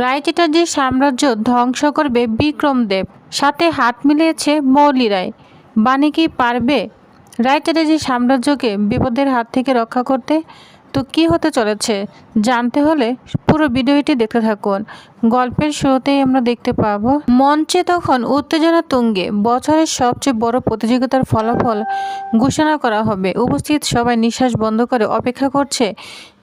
রায় চ্যাটার্জির সাম্রাজ্য ধ্বংস করবে বিক্রম দেব, সাথে হাত মিলিয়েছে মৌলি রায়। বাণী কি পারবে রায় চ্যাটার্জির সাম্রাজ্যকে বিপদের হাত থেকে রক্ষা করতে? তো কি হতে চলেছে জানতে হলে পুরো ভিডিওটি দেখতে থাকুন। গল্পের শুরুতেই আমরা দেখতে পাবো মঞ্চে তখন উত্তেজনা তুঙ্গে। বছরের সবচেয়ে বড় প্রতিযোগিতার ফলাফল ঘোষণা করা হবে। উপস্থিত সবাই নিঃশ্বাস বন্ধ করে অপেক্ষা করছে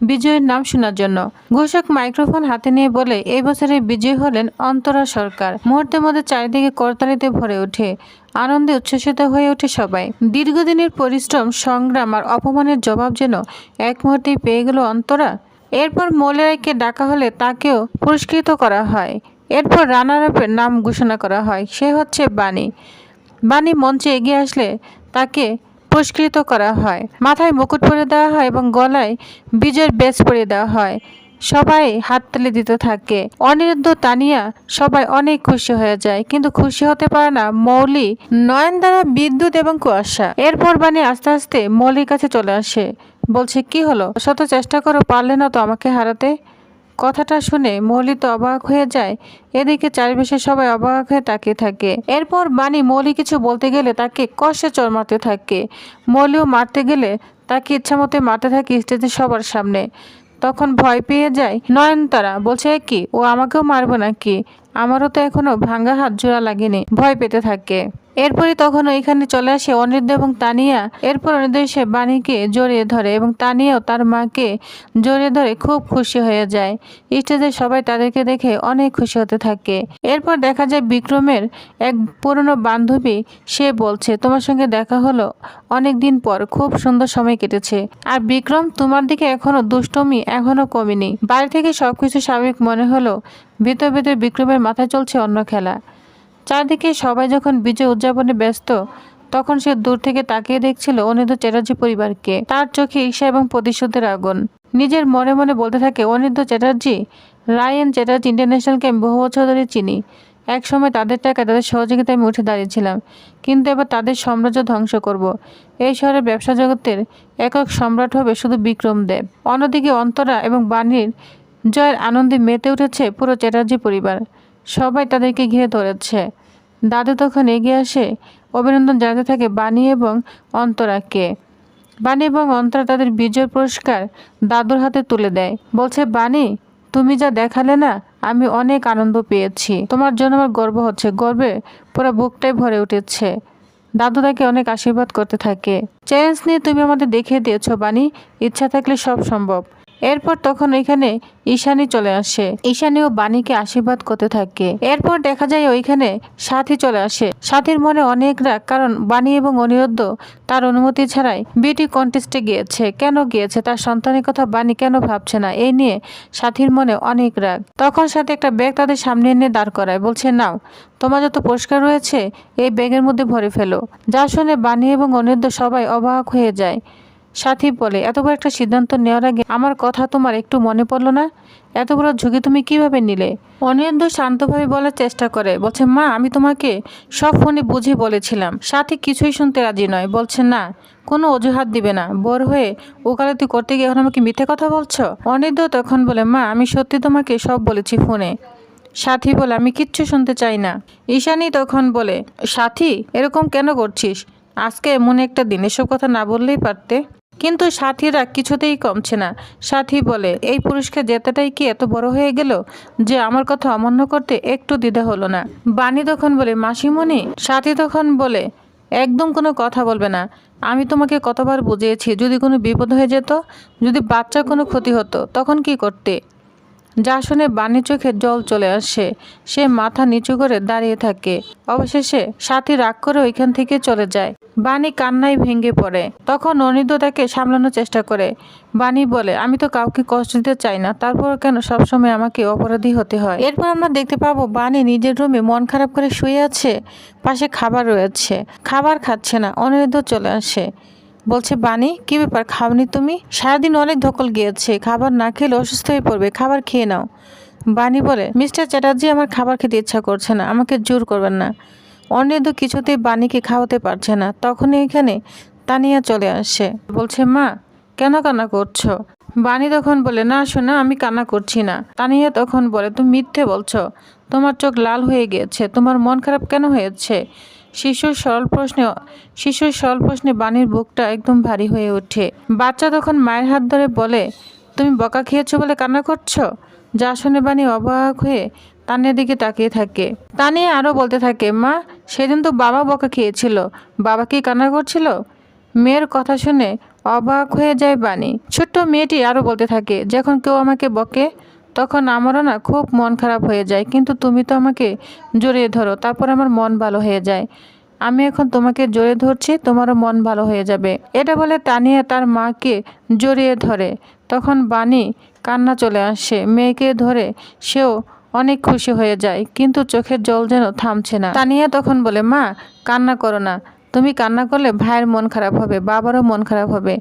বিজয়ের নাম শোনার জন্য। ঘোষক মাইক্রোফোন হাতে নিয়ে বলে, এই বছরের বিজয়ী হলেন অন্তরা সরকার। মুহূর্তের মধ্যে চারিদিকে করতালিতে ভরে ওঠে, আনন্দে উচ্ছ্বসিত হয়ে ওঠে সবাই। দীর্ঘদিনের পরিশ্রম, সংগ্রাম আর অপমানের জবাব যেন এক মুহূর্তেই পেয়ে গেল অন্তরা। এরপর মৌলি রায়কে ডাকা হলে তাকেও পুরস্কৃত করা হয়। এরপর রানার আপের নাম ঘোষণা করা হয়, সে হচ্ছে বাণী। বাণী মঞ্চে এগিয়ে আসলে তাকে পুরস্কৃত করা হয়। মাথায় মুকুট পরিয়ে দেওয়া হয় এবং গলায় বিজয়ের ব্যাজ পরিয়ে দেওয়া হয়। সবাই হাততালি দিতে থাকে। অনিরুদ্ধ, তানিয়া সবাই অনেক খুশি হয়ে যায়, কিন্তু খুশি হতে পারে না মৌলি, নয়নতারা, বিদ্যুৎ এবং কুয়াশা। এরপর বাণী আস্তে আস্তে মৌলির কাছে চলে আসে, বলছে, কি হলো, শত চেষ্টা করো, পারলে না তো আমাকে হারাতে? কথাটা শুনে মৌলি তো অবাক হয়ে যায়। এদিকে চারিপাশে সবাই অবাক হয়ে তাকিয়ে থাকে। এরপর বাণী মৌলি কিছু বলতে গেলে তাকে কষে চড় মারতে থাকে। মৌলিও মারতে গেলে তাকে ইচ্ছামতো মারতে থাকে স্টেজে সবার সামনে। তখন ভয় পেয়ে যায় নয়নতারা, বলছে, কি ও আমাকেও মারবে নাকি? আমারও তো এখনো ভাঙ্গা হাত জোড়া লাগেনি। ভয় পেতে থাকে। এরপরে তখন ওইখানে চলে আসে অনিরুদ্ধ এবং তানিয়া। এরপর অনিরুদ্ধ এসে বাণীকে জড়িয়ে ধরে এবং তানিয়াও তার মাকে জড়িয়ে ধরে খুব খুশি হয়ে যায়। স্টেজে সবাই তাদেরকে দেখে অনেক খুশি হতে থাকে। এরপর দেখা যায় বিক্রমের এক পুরনো বান্ধবী, সে বলছে, তোমার সঙ্গে দেখা হলো অনেক দিন পর, খুব সুন্দর সময় কেটেছে। আর বিক্রম, তোমার দিকে এখনো দুষ্টমি এখনো কমেনি। বাইরে থেকে সবকিছু স্বাভাবিক মনে হলো, ভিতর ভিতর বিক্রমের মাথায় চলছে অন্য খেলা। চারদিকে সবাই যখন বিজয় উদযাপনে ব্যস্ত, তখন সে দূর থেকে তাকিয়ে দেখছিল অনিরুদ্ধ চ্যাটার্জি পরিবারকে। তার চোখে ঈর্ষা এবং প্রতিশোধের আগুন। নিজের মনে মনে বলতে থাকে, অনিরুদ্ধ চ্যাটার্জি, রায়ন চ্যাটার্জি ইন্টারন্যাশনালকে আমি বহু বছর ধরে চিনি। এক সময় তাদের টাকা, তাদের সহযোগিতায় আমি উঠে দাঁড়িয়েছিলাম, কিন্তু এবার তাদের সাম্রাজ্য ধ্বংস করব। এই শহরের ব্যবসা জগতের একক সম্রাট হবে শুধু বিক্রম দেব। অন্যদিকে অন্তরা এবং বাণীর জয়ের আনন্দে মেতে উঠেছে পুরো চ্যাটার্জি পরিবার। সবাই তাদেরকে ঘিরে ধরেছে। দাদু তখন এগিয়ে আসে, অভিনন্দন জানাতে থাকে বাণী এবং অন্তরাকে। বাণী এবং অন্তরা তাদের বিজয় পুরস্কার দাদুর হাতে তুলে দেয়। বলছে, বাণী, তুমি যা দেখালে না, আমি অনেক আনন্দ পেয়েছি। তোমার জন্য আমার গর্ব হচ্ছে, গর্বে পুরো বুকটাই ভরে উঠেছে। দাদু তাকে অনেক আশীর্বাদ করতে থাকে। চ্যালেঞ্জ নিয়ে তুমি আমাদের দেখিয়ে দিয়েছো বাণী, ইচ্ছা থাকলে সব সম্ভব। এরপর তখন ওইখানে ঈশানী চলে আসে। ঈশানী ও বাণীকে আশীর্বাদ করতে থাকে। এরপর দেখা যায় ওইখানে সাথী চলে আসে। সাথীর মনে অনেক রাগ, কারণ বাণী এবং অনিরুদ্ধ তার অনুমতি ছাড়াই বিউটি কন্টেস্টে গিয়েছে। কেন গিয়েছে, তার সন্তানের কথা বাণী কেন ভাবছে না, এই নিয়ে সাথীর মনে অনেক রাগ। তখন সাথী একটা ব্যাগ তাদের সামনে এনে দাঁড় করায়, বলছে, নাও, তোমার যত পুরস্কার রয়েছে এই ব্যাগের মধ্যে ভরে ফেলো। যা শুনে বাণী এবং অনিরুদ্ধ সবাই অবাক হয়ে যায়। সাথী বলে, এত বড় একটা সিদ্ধান্ত নেওয়ার আগে আমার কথা তোমার একটু মনে পড়লো না? এত বড় ঝুঁকি তুমি কিভাবে নিলে? অনিরুদ্ধ শান্তভাবে বলার চেষ্টা করে, বলছে, মা, আমি তোমাকে সব ফোনে বুঝিয়ে বলেছিলাম। সাথী কিছুই শুনতে রাজি নয়, বলছে, না, কোনো অজুহাত দিবে না। বড় হয়ে ওকালতি করতে গিয়ে এখন আমাকে মিথ্যে কথা বলছো? অনিরুদ্ধ তখন বলে, মা, আমি সত্যি তোমাকে সব বলেছি ফোনে। সাথী বলে, আমি কিচ্ছু শুনতে চাই না। ঈশানী তখন বলে, সাথী, এরকম কেন করছিস? আজকে এমন একটা দিন, এসব কথা না বললেই পারতে। কিন্তু সাথীরা কিছুতেই কমছে না। সাথী বলে, এই পুরস্কার জেতাটাই কি এত বড় হয়ে গেল যে আমার কথা অমান্য করতে একটু দ্বিধা হলো না? বাণী তখন বলে, মাসিমণি। সাথী তখন বলে, একদম কোনো কথা বলবে না। আমি তোমাকে কতবার বুঝিয়েছি, যদি কোনো বিপদ হয়ে যেত, যদি বাচ্চার কোনো ক্ষতি হতো, তখন কি করতে? যা শুনে বাণী চোখে জল চলে আসে। সে মাথা নিচু করে দাঁড়িয়ে থাকে। অবশেষে সাথী রাগ করে ওইখান থেকে চলে যায়। বাণী কান্নায় ভেঙে পড়ে। তখন অনিরুদ্ধ তাকে সামলানোর চেষ্টা করে। বাণী বলে, আমি তো কাউকে কষ্ট দিতে চাই না, তারপর কেন সবসময় আমাকে অপরাধী হতে হয়? এরপর আমরা দেখতে পাবো বাণী নিজের রুমে মন খারাপ করে শুয়ে আছে। পাশে খাবার রয়েছে, খাবার খাচ্ছে না। অনিরুদ্ধ চলে আসে, বলছে, বাণী, কি ব্যাপার, খাওনি তুমি? সারাদিন অনেক ধকল গিয়েছে, খাবার না খেলে অসুস্থ হয়ে পড়বে, খাবার খেয়ে নাও। বাণী বলে, মিস্টার চ্যাটার্জি, আমার খাবার খেতে ইচ্ছা করছে না, আমাকে জোর করবেন না। অনিরুদ্ধ কিছুতেই বাণীকে খাওয়াতে পারছে না। তখনই এখানে তানিয়া চলে আসে, বলছে, মা, কেন কান্না করছো? বানি তখন বলে, না শোনা, আমি কান্না করছি না। তানিয়া তখন বলে, তুমি মিথ্যে বলছো, তোমার চোখ লাল হয়ে গিয়েছে, তোমার মন খারাপ কেন হয়েছে? শিশুর সরল প্রশ্নে বানির বুকটা একদম ভারী হয়ে ওঠে। বাচ্চা তখন মায়ের হাত ধরে বলে, তুমি বকা খেয়েছো বলে কান্না করছো? যা শুনে বানি অবাক হয়ে তানিয়ার দিকে তাকিয়ে থাকে। তানিয়া আরও বলতে থাকে, মা সেদিন তো বাবা বকা খেয়েছিল, বাবা কি কান্না করছিল? মেয়ের কথা শুনে অবাক হয়ে যায় বানি। ছোট্ট মেয়েটি আরও বলতে থাকে, যখন কেউ আমাকে বকে তখন আমারও না খুব মন খারাপ হয়ে যায়, কিন্তু তুমি তো আমাকে জড়িয়ে ধরো, তারপর আমার মন ভালো হয়ে যায়। আমি এখন তোমাকে জড়িয়ে ধরছি, তোমারও মন ভালো হয়ে যাবে। এটা বলে তানিয়া তার মাকে জড়িয়ে ধরে। তখন বানি কান্না চলে আসে, মেয়েকে ধরে সেও অনেক খুশি হয়ে যায়, কিন্তু চোখের জল যেন থামছে না। তানিয়া তখন বলে, মা কান্না করো না, তুমি কান্না করলে ভাইয়ের মন খারাপ হবে, বাবারও মন খারাপ হবে।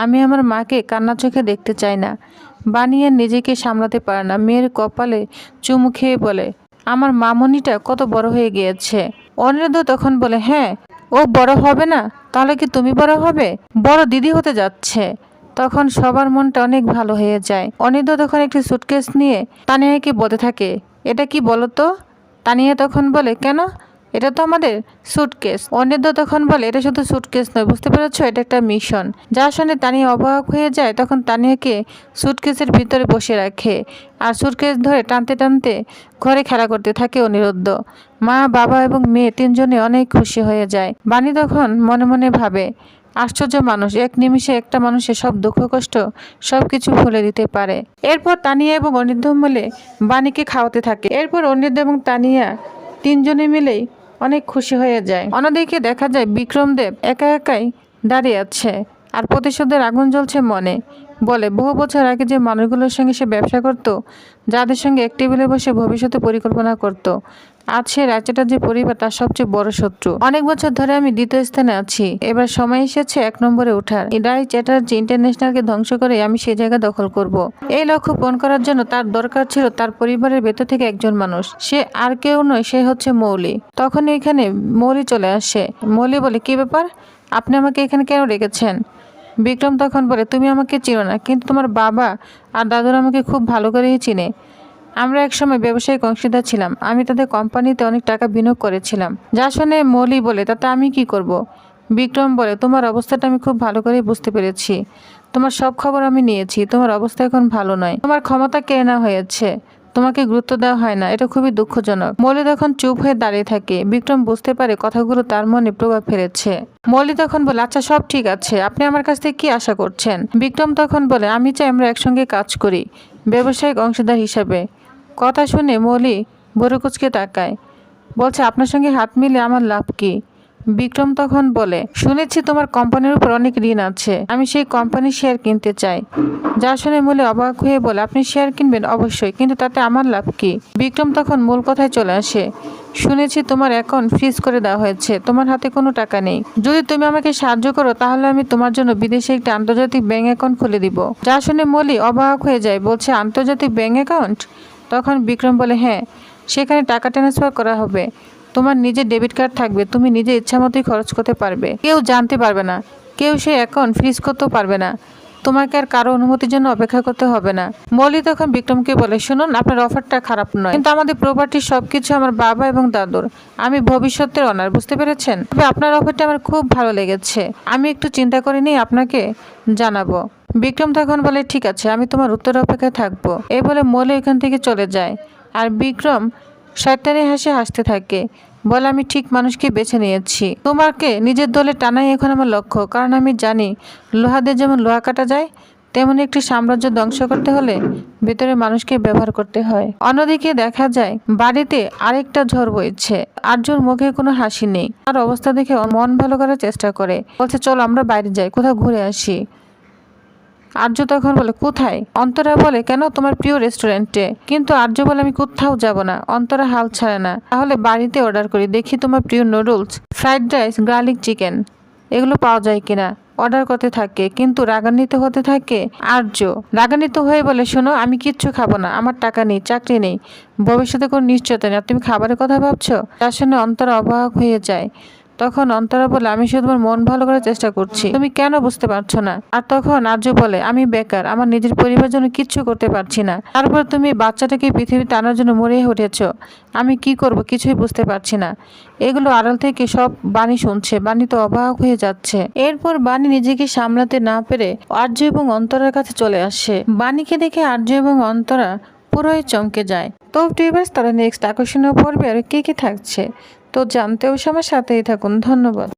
আমি আমার মাকে কান্না চোখে দেখতে চাই না। বানিয়ে নিজেকে সামলাতে পারে না, মেয়ের কপালে চুমু খেয়ে বলে, আমার মামনিটা কত বড় হয়ে গিয়েছে। অনিরুদ্ধ তখন বলে, হ্যাঁ ও বড় হবে না, তাহলে কি তুমি বড় হবে? বড় দিদি হতে যাচ্ছে। তখন সবার মনটা অনেক ভালো হয়ে যায়। অনিরুদ্ধ তখন একটি সুটকেস নিয়ে তানিয়াকে বলতে থাকে, এটা কি বলো তো? তানিয়া তখন বলে, কেন, এটা তো আমাদের সুটকেস। অনিরুদ্ধ তখন বলে, এটা শুধু সুটকেস নয়, বুঝতে পেরেছো, এটা একটা মিশন। যা শুনে তানিয়া অবাক হয়ে যায়। তখন তানিয়াকে সুটকেসের ভিতরে বসে রাখে আর সুটকেস ধরে টানতে টানতে ঘরে খেলা করতে থাকে অনিরুদ্ধ। মা, বাবা এবং মেয়ে তিনজনে অনেক খুশি হয়ে যায়। বানি তখন মনে মনে ভাবে, আশ্চর্য মানুষ, এক নিমিষে একটা মানুষের সব দুঃখ কষ্ট সব কিছু ভুলে দিতে পারে। এরপর তানিয়া এবং অনিরুদ্ধ মিলে বানিকে খাওয়াতে থাকে। এরপর অনিরুদ্ধ এবং তানিয়া তিনজনে মিলেই অনেক খুশি হয়ে যায়। অন্যদিকে দেখা যায় বিক্রমদেব একা একাই দাঁড়িয়ে আছে আর প্রতিশোধের আগুন জ্বলছে মনে। বলে, বহু বছর আগে যে মানুষগুলোর সঙ্গে সে ব্যবসা করত, যাদের সঙ্গে এক টেবিলে বসে ভবিষ্যতে পরিকল্পনা করত, আজ সে রাজ্যটার যে পরিবার তার সবচেয়ে বড় শত্রু। অনেক বছর ধরে আমি দ্বিতীয় স্থানে আছি, এবার সময় এসেছে 1 নম্বরে ওঠার। রায় চ্যাটার্জি ইন্টারন্যাশনালকে ধ্বংস করে আমি সেই জায়গা দখল করব। এই লক্ষ্য পূরণ করার জন্য তার দরকার ছিল তার পরিবারের ভেতর থেকে একজন মানুষ। সে আর কেউ নয়, সে হচ্ছে মৌলি। তখন এখানে মৌলি চলে আসে। মৌলি বলে, কি ব্যাপার, আপনি আমাকে এখানে কেন রেখেছেন? বিক্রম তখন বলে, তুমি আমাকে চিনো না, কিন্তু তোমার বাবা আর দাদুরা আমাকে খুব ভালো করেই চিনে। আমরা একসময় ব্যবসায়িক অংশীদার ছিলাম, আমি তাদের কোম্পানিতে অনেক টাকা বিনিয়োগ করেছিলাম। যা শুনে মৌলি বলে, তাতে আমি কি করব? বিক্রম বলে, তোমার অবস্থাটা আমি খুব ভালো করে বুঝতে পেরেছি, তোমার সব খবর আমি নিয়েছি, তোমার অবস্থা এখন ভালো নয়, তোমার ক্ষমতা কেড়ে নেওয়া হয়েছে, তোমাকে গুরুত্ব দেওয়া হয় না, এটা খুবই দুঃখজনক। মৌলি তখন চুপ হয়ে দাঁড়িয়ে থাকে। বিক্রম বুঝতে পারে কথাগুলো তার মনে প্রভাব ফেলেছে। মৌলি তখন বলে, আচ্ছা সব ঠিক আছে, আপনি আমার কাছ থেকে কি আশা করছেন? বিক্রম তখন বলে, আমি চাই আমরা একসঙ্গে কাজ করি ব্যবসায়িক অংশীদার হিসাবে। কথা শুনে মৌলি বড়কুচকে তাকায়, বলছে, আপনার সঙ্গে হাত মিলে আমার লাভ কি? বিক্রম তখন বলে, শুনেছি তোমার কোম্পানির উপর অনেক ঋণ আছে, আমি সেই কোম্পানির শেয়ার কিনতে চাই। যা শুনে মৌলি অবাক হয়ে বলে, আপনি শেয়ার কিনবেন? অবশ্যই, কিন্তু তাতে আমার লাভ কি? বিক্রম তখন মূল কথায় চলে আসে, শুনেছি তোমার অ্যাকাউন্ট ফ্রিজ করে দেওয়া হয়েছে, তোমার হাতে কোনো টাকা নেই। যদি তুমি আমাকে সাহায্য করো তাহলে আমি তোমার জন্য বিদেশে একটা আন্তর্জাতিক ব্যাংক অ্যাকাউন্ট খুলে দিব। যা শুনে মৌলি অবাক হয়ে যায়, বলছে, আন্তর্জাতিক ব্যাংক অ্যাকাউন্ট? তখন বিক্রম বলে, হ্যাঁ, সেখানে টাকা ট্রান্সফার করা হবে, তোমার নিজের ডেবিট কার্ড থাকবে, তুমি নিজে ইচ্ছা মতোই খরচ করতে পারবে, কেউ জানতে পারবে না, কেউ সেই অ্যাকাউন্ট ফ্রিজ করতেও পারবে না, তোমাকে আর কারো অনুমতির জন্য অপেক্ষা করতে হবে না। মৌলি তখন বিক্রমকে বলে, শুনুন, আপনার অফারটা খারাপ নয়, কিন্তু আমাদের প্রপার্টির সবকিছু আমার বাবা এবং দাদুর, আমি ভবিষ্যতের অনার, বুঝতে পেরেছেন? তবে আপনার অফারটা আমার খুব ভালো লেগেছে, আমি একটু চিন্তা করে নিয়ে আপনাকে জানাবো। বিক্রম তখন বলে, ঠিক আছে, আমি তোমার উত্তর অপেক্ষায় থাকবো। এই বলে মৌলি এখান থেকে চলে যায় আর বিক্রম শয়তানি হাসি হাসতে থাকে, বলে, আমি ঠিক মানুষকে বেছে নিয়েছি, তোমাকে নিজের দলে টানাই এখন আমার লক্ষ্য, কারণ আমি জানি লোহাদের যেমন লোহা কাটা যায়, তেমন একটি সাম্রাজ্য ধ্বংস করতে হলে ভেতরে মানুষকে ব্যবহার করতে হয়। অন্যদিকে দেখা যায় বাড়িতে আরেকটা ঝড় বইছে। আর্যর মুখে কোনো হাসি নেই, তার অবস্থা দেখে মন ভালো করার চেষ্টা করে, বলছে, চলো আমরা বাইরে যাই, কোথাও ঘুরে আসি। আর্য তখন বলে, কোথায়? অন্তরা বলে, কেন, তোমার প্রিয় রেস্টুরেন্টে। কিন্তু আর্য বলে, আমি কোথাও যাব না। অন্তরা হাল ছাড়ে না, তাহলে বাড়িতে অর্ডার করি, দেখি তোমার প্রিয় noodles, fried rice, garlic chicken এগুলো পাওয়া যায় কিনা। অর্ডার করতে থাকে, কিন্তু রাগান্বিত হতে থাকে আর্য। রাগান্বিত হয়ে বলে, শোনো, আমি কিচ্ছু খাবো না, আমার টাকা নেই, চাকরি নেই, ভবিষ্যতে কোনো নিশ্চয়তা নেই, তুমি খাবারের কথা ভাবছো? তার শুনে অন্তরা অবাক হয়ে যায়। তখন অন্তরা বলে, আমি শুধু তোমার মন ভালো করার চেষ্টা করছি, তুমি কেন বুঝতে পারছো না? আর তখন আর্য বলে, আমি বেকার, আমার নিজের পরিবারের জন্য কিচ্ছু করতে পারছি না, তারপর তুমি বাচ্চাটাকে পৃথিবীতে আনার জন্য মরিয়ে উঠেছো, আমি কি করব কিছুই বুঝতে পারছি না। এগুলো আড়াল থেকে সব বাণী শুনছে। বাণী তো অবাক হয়ে যাচ্ছে। এরপর বাণী নিজেকে সামলাতে না পেরে আর্য এবং অন্তরার কাছে চলে আসে। বাণীকে দেখে আর্য এবং অন্তরা পুরোই চমকে যায়। তো ভিউয়ার্স, তারা নেক্সট আকর্ষণীয় পর্বে আর কি কি থাকছে তো জানতে অবশ্যই আমার সাথেই থাকুন। ধন্যবাদ।